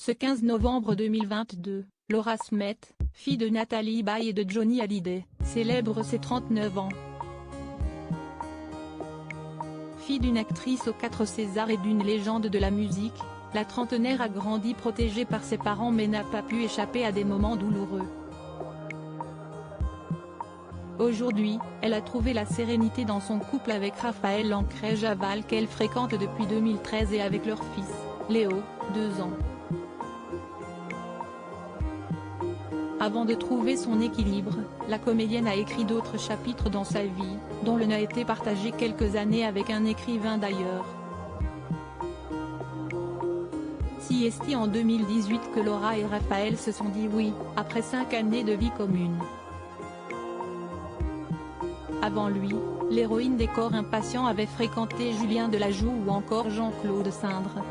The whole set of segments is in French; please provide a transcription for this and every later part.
Ce 15 novembre 2022, Laura Smet, fille de Nathalie Baye et de Johnny Hallyday, célèbre ses 39 ans. Fille d'une actrice aux 4 Césars et d'une légende de la musique, la trentenaire a grandi protégée par ses parents mais n'a pas pu échapper à des moments douloureux. Aujourd'hui, elle a trouvé la sérénité dans son couple avec Raphaël Lancret-Javal qu'elle fréquente depuis 2013 et avec leur fils, Léo, 2 ans. Avant de trouver son équilibre, la comédienne a écrit d'autres chapitres dans sa vie, dont le n'a été partagé quelques années avec un écrivain d'ailleurs. Si est en 2018 que Laura et Raphaël se sont dit oui, après 5 années de vie commune. Avant lui, l'héroïne des corps impatients avait fréquenté Julien Delajoux ou encore Jean-Claude Sindre.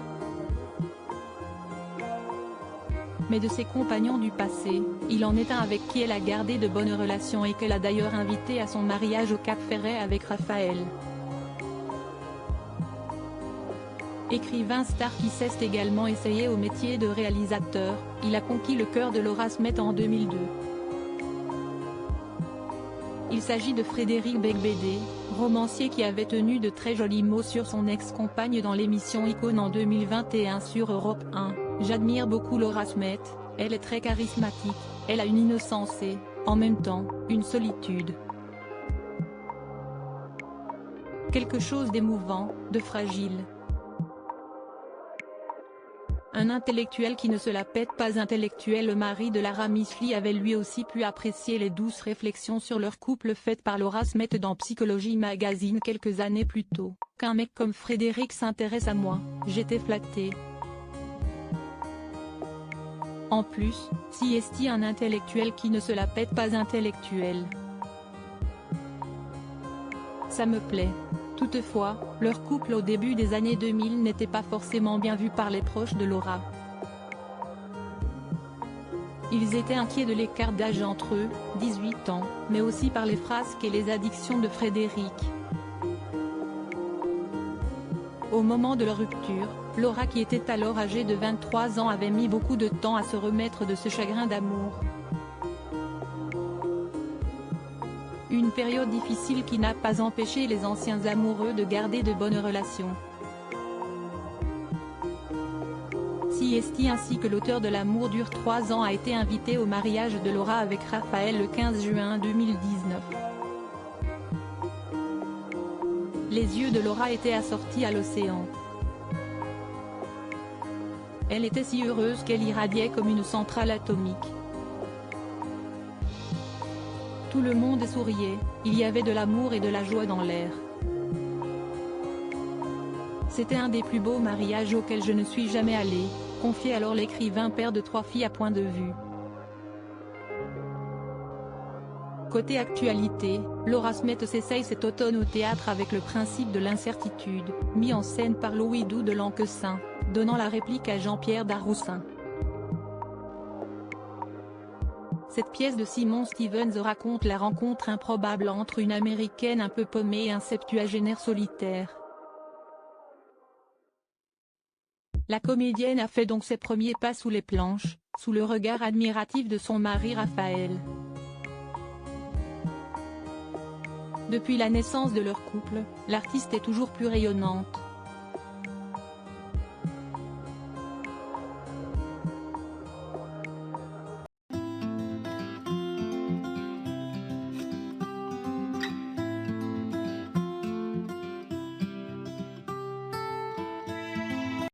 Mais de ses compagnons du passé, il en est un avec qui elle a gardé de bonnes relations et qu'elle a d'ailleurs invité à son mariage au Cap Ferret avec Raphaël. Écrivain star qui s'est également essayé au métier de réalisateur, il a conquis le cœur de Laura Smet en 2002. Il s'agit de Frédéric Beigbeder, romancier qui avait tenu de très jolis mots sur son ex-compagne dans l'émission Icône en 2021 sur Europe 1. J'admire beaucoup Laura Smet, elle est très charismatique, elle a une innocence et, en même temps, une solitude. Quelque chose d'émouvant, de fragile. Un intellectuel qui ne se la pète pas intellectuel. Le mari de Lara Mishli avait lui aussi pu apprécier les douces réflexions sur leur couple faites par Laura Smet dans Psychologie Magazine quelques années plus tôt. Qu'un mec comme Frédéric s'intéresse à moi, j'étais flattée. En plus, si est un intellectuel qui ne se la pète pas intellectuel. Ça me plaît. Toutefois, leur couple au début des années 2000 n'était pas forcément bien vu par les proches de Laura. Ils étaient inquiets de l'écart d'âge entre eux, 18 ans, mais aussi par les frasques et les addictions de Frédéric. Au moment de leur rupture, Laura qui était alors âgée de 23 ans avait mis beaucoup de temps à se remettre de ce chagrin d'amour. Une période difficile qui n'a pas empêché les anciens amoureux de garder de bonnes relations. Si est ainsi que l'auteur de L'amour dure 3 ans a été invité au mariage de Laura avec Raphaël le 15 juin 2019. Les yeux de Laura étaient assortis à l'océan. Elle était si heureuse qu'elle irradiait comme une centrale atomique. Tout le monde souriait, il y avait de l'amour et de la joie dans l'air. C'était un des plus beaux mariages auxquels je ne suis jamais allée, confiait alors l'écrivain père de 3 filles à Point de Vue. Côté actualité, Laura Smet s'essaye cet automne au théâtre avec Le principe de l'incertitude, mis en scène par Louis Doux de Lanquessin, donnant la réplique à Jean-Pierre Daroussin. Cette pièce de Simon Stevens raconte la rencontre improbable entre une Américaine un peu paumée et un septuagénaire solitaire. La comédienne a fait donc ses premiers pas sous les planches, sous le regard admiratif de son mari Raphaël. Depuis la naissance de leur couple, l'artiste est toujours plus rayonnante.